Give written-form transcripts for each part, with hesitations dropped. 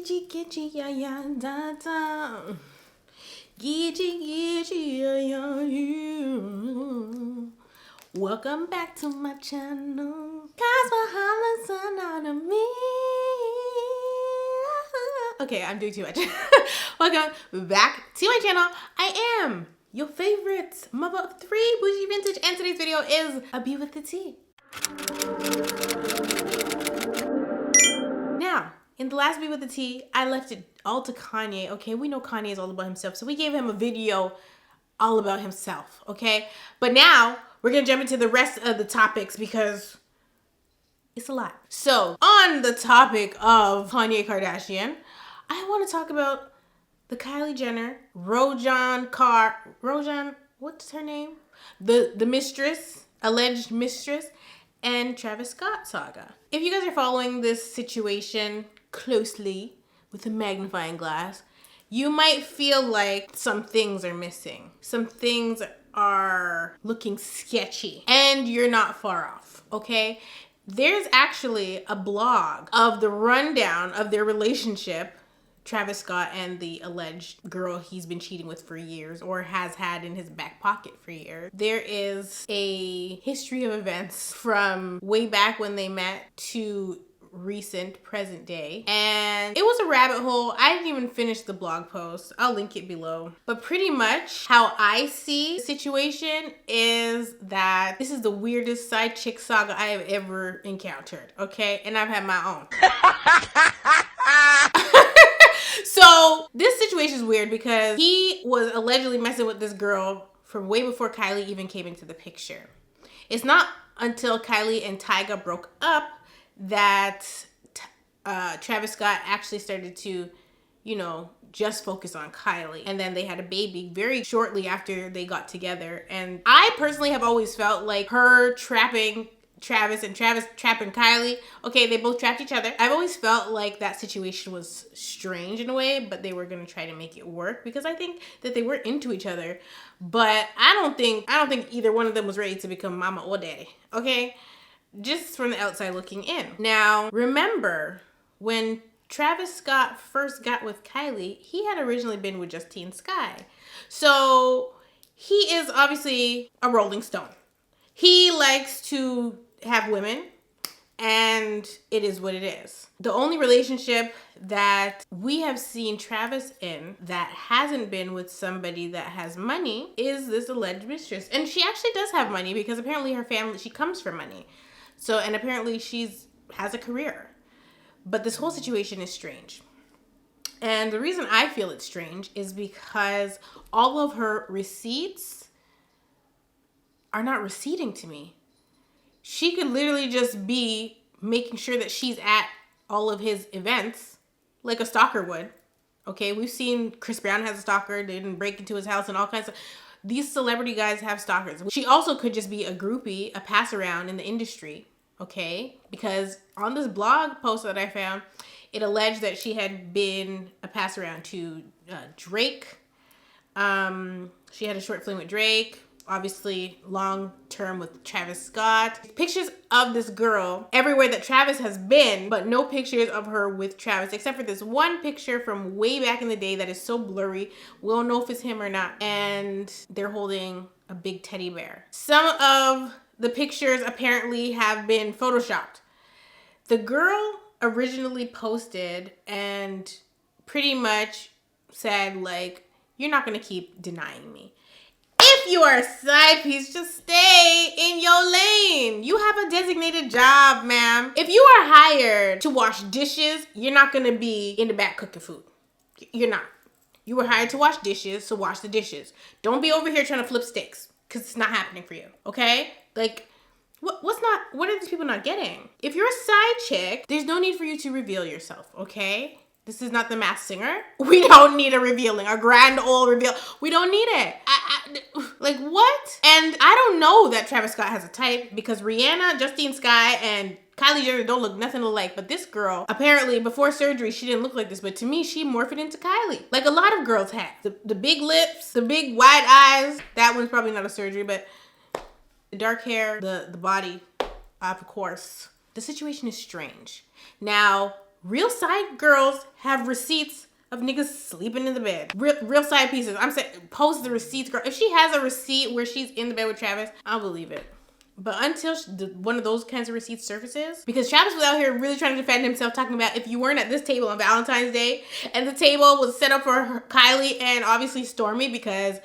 Gitchy, gitchy, ya, ya, da, da. Gitchy, gitchy, ya, ya, you. Welcome back to my channel. Guys, for hollering out of me. Okay, I'm doing too much. Welcome back to my channel. I am your favorite mother of three, Bougie Vintage, and today's video is a Be With The Tea. Now, in the last Be With The Tea, I left it all to Kanye, okay? We know Kanye is all about himself, so we gave him a video all about himself, okay? But now, we're gonna jump into the rest of the topics because it's a lot. So, on the topic of Kanye Kardashian, I want to talk about the Kylie Jenner, Rojan, what's her name? The mistress, alleged mistress, and Travis Scott saga. If you guys are following this situation closely with a magnifying glass, you might feel like some things are missing. Some things are looking sketchy, and you're not far off, okay? There's actually a blog of the rundown of their relationship, Travis Scott and the alleged girl he's been cheating with for years or has had in his back pocket for years. There is a history of events from way back when they met to recent present day, and it was a rabbit hole. I didn't even finish the blog post. I'll link it below. But pretty much how I see the situation is that this is the weirdest side chick saga I have ever encountered, okay? And I've had my own. So this situation is weird because he was allegedly messing with this girl from way before Kylie even came into the picture. It's not until Kylie and Tyga broke up that Travis Scott actually started to, you know, just focus on Kylie. And then they had a baby very shortly after they got together. And I personally have always felt like her trapping Travis and Travis trapping Kylie. Okay, they both trapped each other. I've always felt like that situation was strange in a way, but they were gonna try to make it work because I think that they were into each other. But I don't think either one of them was ready to become mama or daddy. Okay, just from the outside looking in. Now, remember when Travis Scott first got with Kylie, he had originally been with Justine Skye. So he is obviously a Rolling Stone. He likes to have women, and it is what it is. The only relationship that we have seen Travis in that hasn't been with somebody that has money is this alleged mistress. And she actually does have money because apparently her family, she comes from money. So, and apparently has a career. But this whole situation is strange. And the reason I feel it's strange is because all of her receipts are not receipting to me. She could literally just be making sure that she's at all of his events like a stalker would. Okay, we've seen Chris Brown has a stalker, they didn't break into his house and all kinds of... These celebrity guys have stalkers. She also could just be a groupie, a pass around in the industry, okay? Because on this blog post that I found, it alleged that she had been a pass around to Drake. She had a short fling with Drake. Obviously long term with Travis Scott. Pictures of this girl everywhere that Travis has been, but no pictures of her with Travis, except for this one picture from way back in the day that is so blurry. We don't know if it's him or not. And they're holding a big teddy bear. Some of the pictures apparently have been photoshopped. The girl originally posted and pretty much said, like, you're not gonna keep denying me. If you are a side piece, just stay in your lane. You have a designated job, ma'am. If you are hired to wash dishes, you're not gonna be in the back cooking food. You're not. You were hired to wash dishes, so wash the dishes. Don't be over here trying to flip sticks, because it's not happening for you, okay? Like, what are these people not getting? If you're a side chick, there's no need for you to reveal yourself, okay? This is not The Masked Singer. We don't need a grand old reveal. We don't need it. Like, what? And I don't know that Travis Scott has a type because Rihanna, Justine Skye, and Kylie Jenner don't look nothing alike. But this girl, apparently before surgery, she didn't look like this. But to me, she morphed into Kylie. Like a lot of girls have. The big lips, the big wide eyes. That one's probably not a surgery, but the dark hair, the body, of course. The situation is strange. Now, real side girls have receipts of niggas sleeping in the bed. Real side pieces. I'm saying, post the receipts, girl. If she has a receipt where she's in the bed with Travis, I'll believe it. But until one of those kinds of receipts surfaces, because Travis was out here really trying to defend himself, talking about if you weren't at this table on Valentine's Day, and the table was set up for Kylie and obviously Stormy, because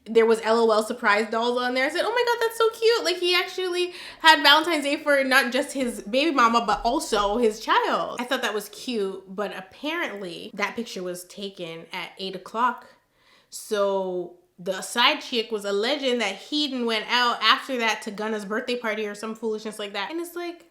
there was LOL surprise dolls on there. I said, oh my God, that's so cute. Like, he actually had Valentine's Day for not just his baby mama, but also his child. I thought that was cute, but apparently that picture was taken at 8 o'clock. So the side chick was alleging that he went out after that to Gunna's birthday party or some foolishness like that. And it's like,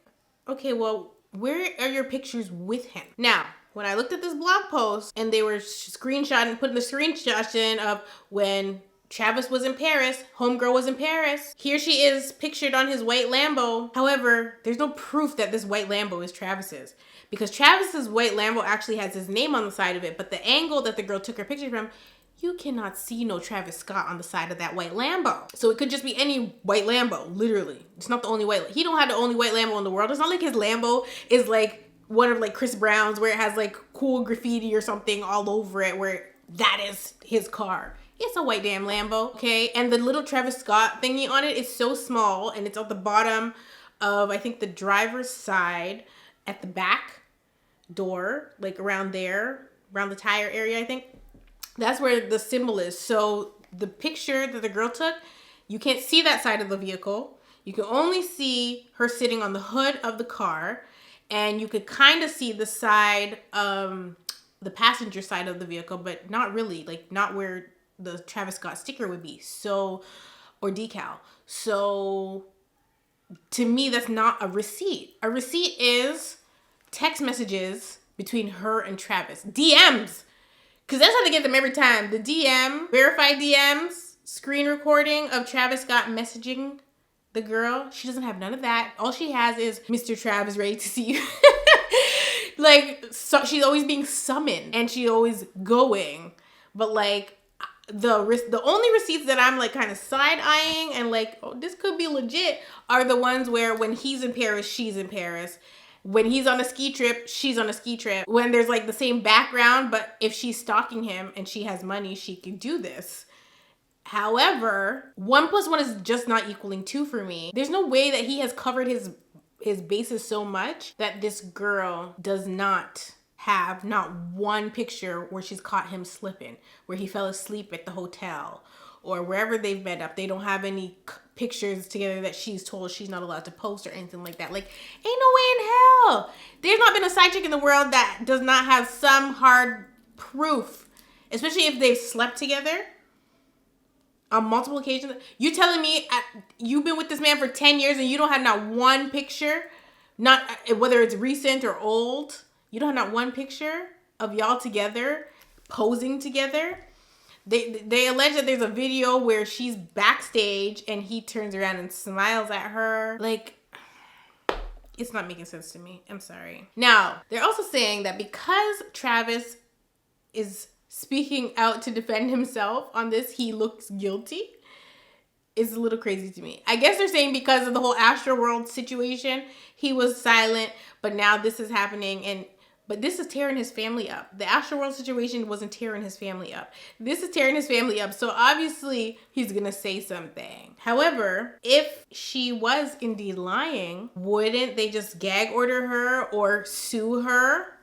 okay, well, where are your pictures with him? Now, when I looked at this blog post and they were screenshotting, putting the screenshots in of when Travis was in Paris, homegirl was in Paris. Here she is pictured on his white Lambo. However, there's no proof that this white Lambo is Travis's, because Travis's white Lambo actually has his name on the side of it, but the angle that the girl took her picture from, you cannot see no Travis Scott on the side of that white Lambo. So it could just be any white Lambo, literally. It's not the only white. He don't have the only white Lambo in the world. It's not like his Lambo is like one of like Chris Brown's where it has like cool graffiti or something all over it where that is his car. It's a white damn Lambo, okay? And the little Travis Scott thingy on it is so small, and it's at the bottom of, I think, the driver's side at the back door, like around there, around the tire area, I think. That's where the symbol is. So the picture that the girl took, you can't see that side of the vehicle. You can only see her sitting on the hood of the car, and you could kind of see the side, the passenger side of the vehicle, but not really, like not where the Travis Scott sticker would be. So, or decal. So to me, that's not a receipt. A receipt is text messages between her and Travis. DMs. Because that's how they get them every time. The DM, verified DMs, screen recording of Travis Scott messaging the girl. She doesn't have none of that. All she has is Mr. Travis ready to see you. Like, so she's always being summoned and she's always going. But like, the only receipts that I'm like kind of side-eyeing and like, oh, this could be legit, are the ones where when he's in Paris, she's in Paris. When he's on a ski trip, she's on a ski trip. When there's like the same background, but if she's stalking him and she has money, she can do this. However, 1 + 1 is just not equaling 2 for me. There's no way that he has covered his bases so much that this girl does not have not one picture where she's caught him slipping, where he fell asleep at the hotel or wherever they've met up. They don't have any pictures together that she's told she's not allowed to post or anything like that. Like, ain't no way in hell. There's not been a side chick in the world that does not have some hard proof, especially if they've slept together on multiple occasions. You telling me you've been with this man for 10 years and you don't have not one picture, not whether it's recent or old, you don't have not one picture of y'all together, posing together? They allege that there's a video where she's backstage and he turns around and smiles at her. Like, it's not making sense to me. I'm sorry. Now, they're also saying that because Travis is speaking out to defend himself on this, he looks guilty. It's a little crazy to me. I guess they're saying because of the whole Astroworld situation, he was silent, but now this is happening, but this is tearing his family up. The Astroworld situation wasn't tearing his family up. This is tearing his family up. So obviously he's gonna say something. However, if she was indeed lying, wouldn't they just gag order her or sue her?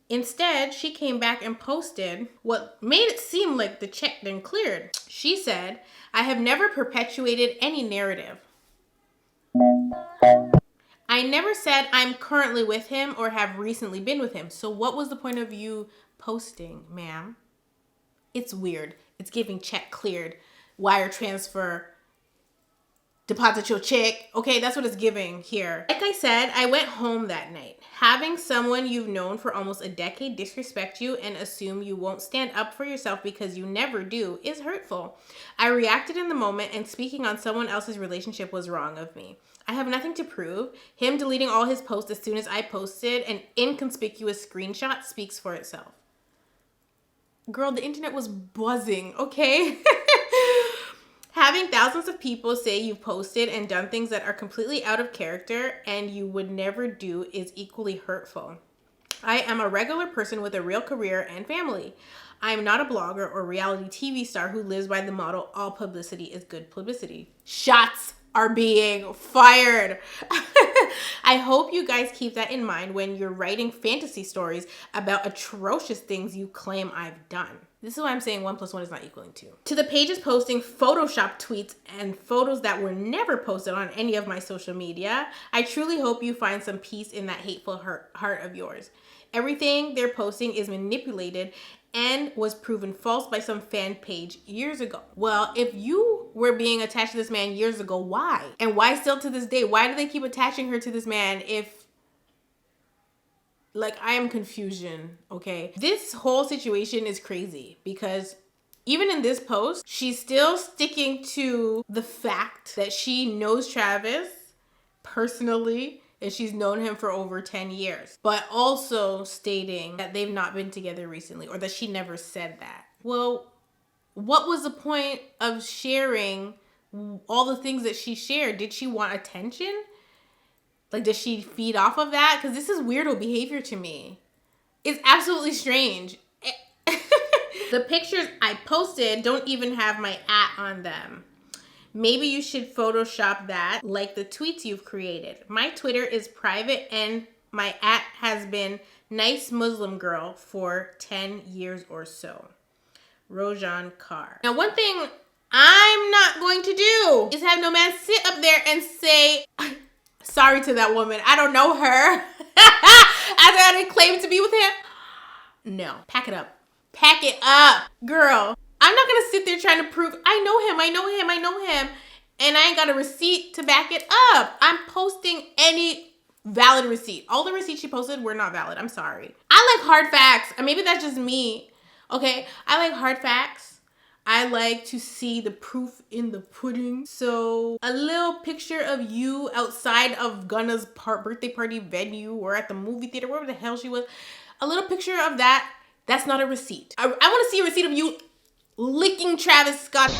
Instead, she came back and posted what made it seem like the check then cleared. She said, "I have never perpetuated any narrative. I never said I'm currently with him or have recently been with him. So what was the point of you posting, ma'am?" It's weird. It's giving check cleared, wire transfer, deposit your check. Okay, that's what it's giving here. Like I said, I went home that night. Having someone you've known for almost a decade disrespect you and assume you won't stand up for yourself because you never do is hurtful. I reacted in the moment, and speaking on someone else's relationship was wrong of me. I have nothing to prove. Him deleting all his posts as soon as I posted an inconspicuous screenshot speaks for itself. Girl, the internet was buzzing, okay? Having thousands of people say you've posted and done things that are completely out of character and you would never do is equally hurtful. I am a regular person with a real career and family. I am not a blogger or reality TV star who lives by the motto, all publicity is good publicity. Shots are being fired. I hope you guys keep that in mind when you're writing fantasy stories about atrocious things you claim I've done. This is why I'm saying 1 + 1 is not equaling 2. To the pages posting Photoshop tweets and photos that were never posted on any of my social media, I truly hope you find some peace in that hateful heart of yours. Everything they're posting is manipulated and was proven false by some fan page years ago. Well, if you were being attached to this man years ago, why? And why still to this day? Why do they keep attaching her to this man if, like, I am confusion, okay? This whole situation is crazy because even in this post, she's still sticking to the fact that she knows Travis personally and she's known him for over 10 years, but also stating that they've not been together recently or that she never said that. Well, what was the point of sharing all the things that she shared? Did she want attention? Like, does she feed off of that? Because this is weirdo behavior to me. It's absolutely strange. The pictures I posted don't even have my @ on them. Maybe you should Photoshop that like the tweets you've created. My Twitter is private and my @ has been nice Muslim girl for 10 years or so. Rojan Carr. Now, one thing I'm not going to do is have no man sit up there and say, sorry to that woman, I don't know her. As I didn't claim to be with him. No, pack it up. Pack it up, girl. I'm not gonna sit there trying to prove I know him, and I ain't got a receipt to back it up. I'm posting any valid receipt. All the receipts she posted were not valid. I'm sorry. I like hard facts, and maybe that's just me. Okay, I like hard facts. I like to see the proof in the pudding. So a little picture of you outside of Gunna's birthday party venue or at the movie theater, wherever the hell she was. A little picture of that. That's not a receipt. I want to see a receipt of you licking Travis Scott.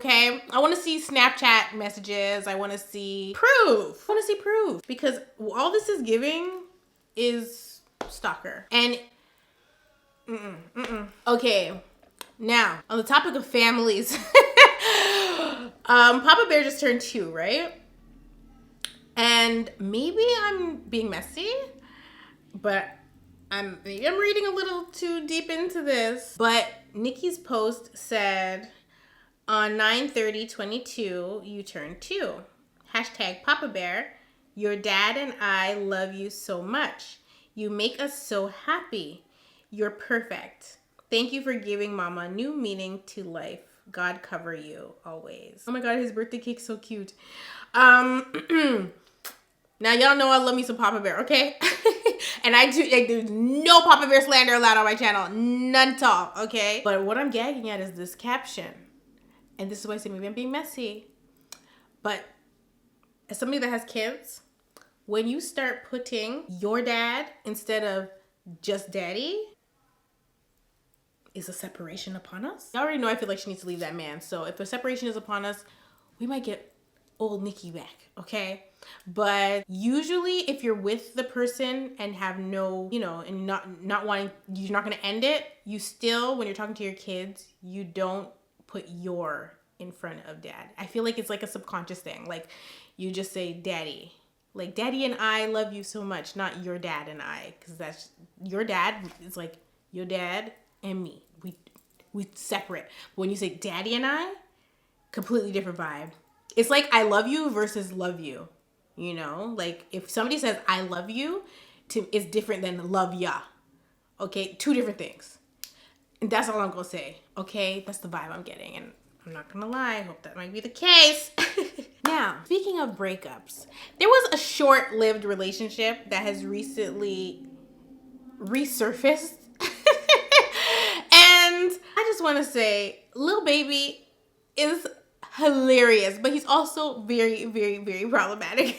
Okay, I want to see Snapchat messages. I want to see proof. I want to see proof because all this is giving is stalker. And okay, now on the topic of families, Papa Bear just turned 2, right? And maybe I'm being messy, but maybe I'm reading a little too deep into this, but Nicki's post said, on 9/30/22, you turned 2. Hashtag Papa Bear, your dad and I love you so much. You make us so happy. You're perfect. Thank you for giving Mama new meaning to life. God cover you always. Oh my God, his birthday cake's so cute. Now y'all know I love me some Papa Bear, okay? And I do, like, there's no Papa Bear slander allowed on my channel. None at all, okay? But what I'm gagging at is this caption. And this is why I say maybe I'm being messy. But as somebody that has kids, when you start putting your dad instead of just daddy, is a separation upon us? I already know I feel like she needs to leave that man. So if a separation is upon us, we might get old Nicki back, okay? But usually if you're with the person and have no, you know, and not wanting, you're not gonna end it, you still, when you're talking to your kids, you don't put your in front of dad. I feel like it's like a subconscious thing. Like you just say daddy. Like daddy and I love you so much, not your dad and I, because that's your dad is like your dad and me. We separate. But when you say daddy and I, completely different vibe. It's like I love you versus love you. You know, like if somebody says I love you, it's different than love ya. Okay, 2 different things. And that's all I'm gonna say. Okay, that's the vibe I'm getting, and I'm not gonna lie, I hope that might be the case. Now, speaking of breakups, there was a short-lived relationship that has recently resurfaced. And I just want to say, Lil Baby is hilarious, but he's also very, very, very problematic.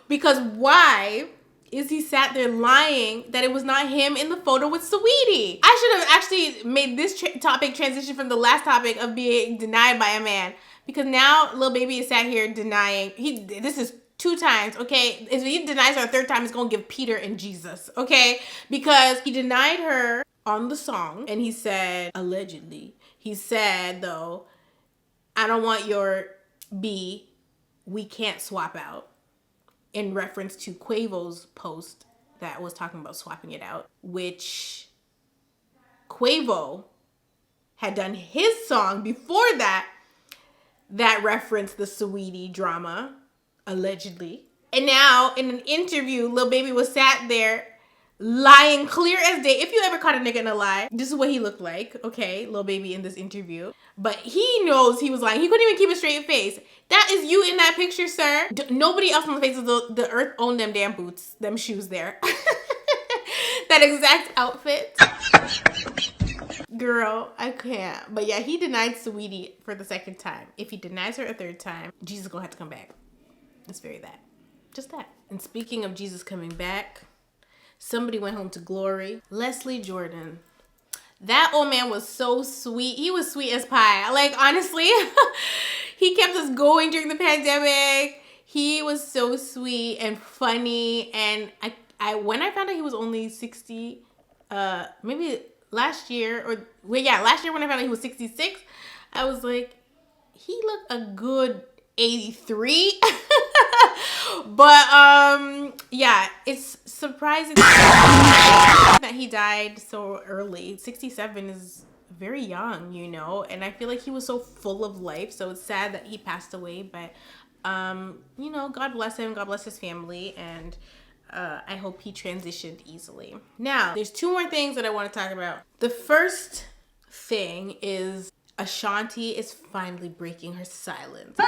Because why is he sat there lying that it was not him in the photo with Saweetie? I should have actually made this topic transition from the last topic of being denied by a man, because now Lil Baby is sat here denying. This is 2 times, okay? If he denies her a 3rd time, he's gonna give Peter and Jesus, okay? Because he denied her on the song, and he said, allegedly, he said, though, I don't want your B, we can't swap out, in reference to Quavo's post that was talking about swapping it out, which Quavo had done his song before that referenced the Saweetie drama, allegedly. And now, in an interview, Lil Baby was sat there lying clear as day. If you ever caught a nigga in a lie, this is what he looked like, okay? Lil Baby in this interview. But he knows he was lying. He couldn't even keep a straight face. That is you in that picture, sir. Nobody else on the face of the earth owned them damn boots, them shoes there. That exact outfit. Girl, I can't. But yeah, he denied Saweetie for the 2nd time. If he denies her a 3rd time, Jesus gonna have to come back. It's very that. Just that. And speaking of Jesus coming back, somebody went home to glory. Leslie Jordan. That old man was so sweet. He was sweet as pie. Like, honestly, he kept us going during the pandemic. He was so sweet and funny. And I when I found out he was only 60, maybe last year, last year when I found out he was 66, I was like, he looked a good 83. But yeah, it's surprising that he died so early. 67 is very young, you know, and I feel like he was so full of life, so it's sad that he passed away. But you know, God bless him, God bless his family, and I hope he transitioned easily. Now, there's 2 more things that I want to talk about. The first thing is Ashanti is finally breaking her silence.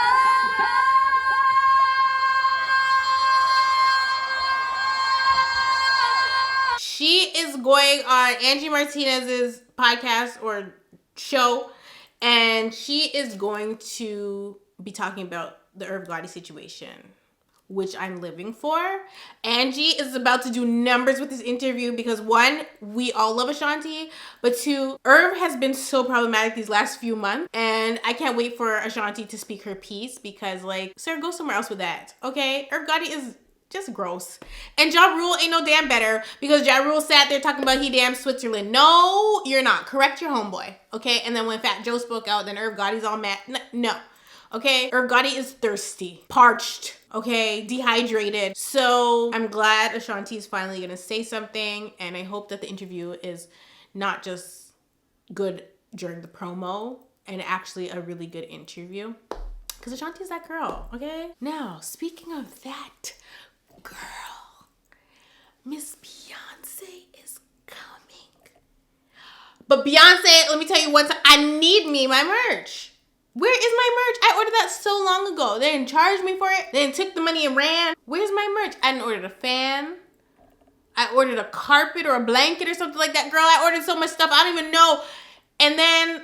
She is going on Angie Martinez's podcast or show, and she is going to be talking about the Irv Gotti situation, which I'm living for. Angie is about to do numbers with this interview because 1, we all love Ashanti, but 2, Irv has been so problematic these last few months, and I can't wait for Ashanti to speak her piece because, like, sir, go somewhere else with that, okay? Irv Gotti is just gross. And Ja Rule ain't no damn better because Ja Rule sat there talking about he damn Switzerland. No, you're not. Correct your homeboy, okay? And then when Fat Joe spoke out, then Irv Gotti's all mad. No, okay? Irv Gotti is thirsty, parched, okay, dehydrated. So I'm glad Ashanti's finally gonna say something, and I hope that the interview is not just good during the promo and actually a really good interview. Because Ashanti's that girl, okay? Now, speaking of that girl, Miss Beyonce is coming. But Beyonce, let me tell you one time, I need my merch. Where is my merch? I ordered that so long ago. They didn't charge me for it. They didn't took the money and ran. Where's my merch? I didn't order a fan. I ordered a carpet or a blanket or something like that. Girl, I ordered so much stuff, I don't even know. And then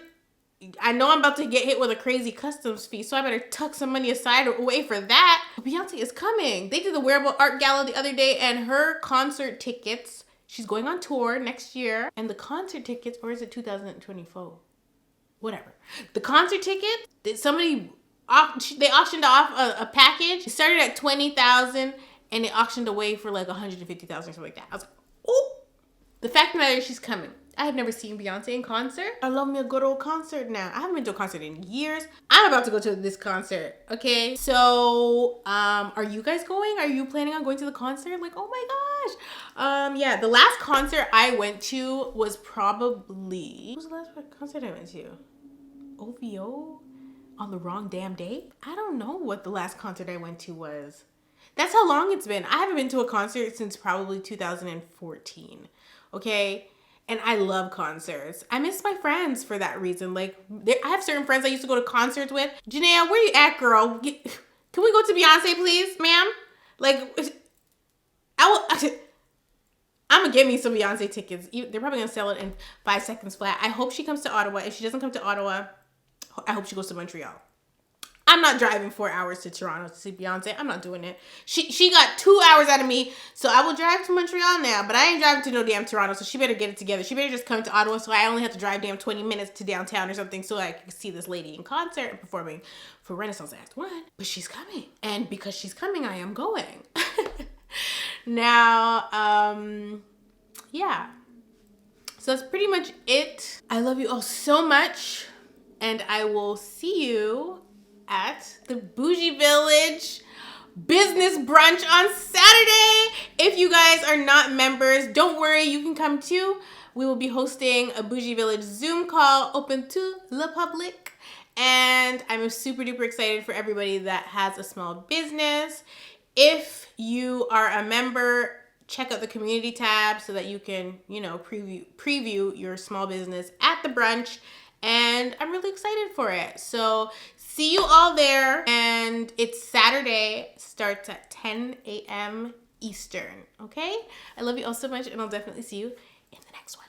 I know I'm about to get hit with a crazy customs fee, so I better tuck some money aside away for that. Beyonce is coming. They did the Wearable Art Gala the other day, and her concert tickets, she's going on tour next year, and the concert tickets, or is it 2024? Whatever. The concert ticket, they auctioned off a package. It started at $20,000, and it auctioned away for like $150,000 or something like that. I was like, oh. The fact of the matter is she's coming. I have never seen Beyonce in concert. I love me a good old concert now. I haven't been to a concert in years. I'm about to go to this concert, okay? So, are you guys going? Are you planning on going to the concert? Like, oh my gosh. Yeah, the last concert I went to was probably... What was the last concert I went to? OVO? On the wrong damn day? I don't know what the last concert I went to was. That's how long it's been. I haven't been to a concert since probably 2014, okay? And I love concerts. I miss my friends for that reason. Like, I have certain friends I used to go to concerts with. Janaea, where you at, girl? Can we go to Beyonce, please, ma'am? Like, I'm gonna get me some Beyonce tickets. They're probably gonna sell it in 5 seconds flat. I hope she comes to Ottawa. If she doesn't come to Ottawa, I hope she goes to Montreal. I'm not driving 4 hours to Toronto to see Beyonce. I'm not doing it. She got 2 hours out of me, so I will drive to Montreal now, but I ain't driving to no damn Toronto, so she better get it together. She better just come to Ottawa, so I only have to drive damn 20 minutes to downtown or something so I can see this lady in concert and performing for Renaissance Act 1. But she's coming, and because she's coming, I am going. Now, yeah. So that's pretty much it. I love you all so much, and I will see you at the Bougie Village business brunch on Saturday. If you guys are not members, don't worry, you can come too. We will be hosting a Bougie Village Zoom call open to the public, and I'm super duper excited for everybody that has a small business. If you are a member, check out the community tab so that you can, preview your small business at the brunch. And I'm really excited for it. So see you all there. And it's Saturday, starts at 10 a.m. Eastern. Okay? I love you all so much, and I'll definitely see you in the next one.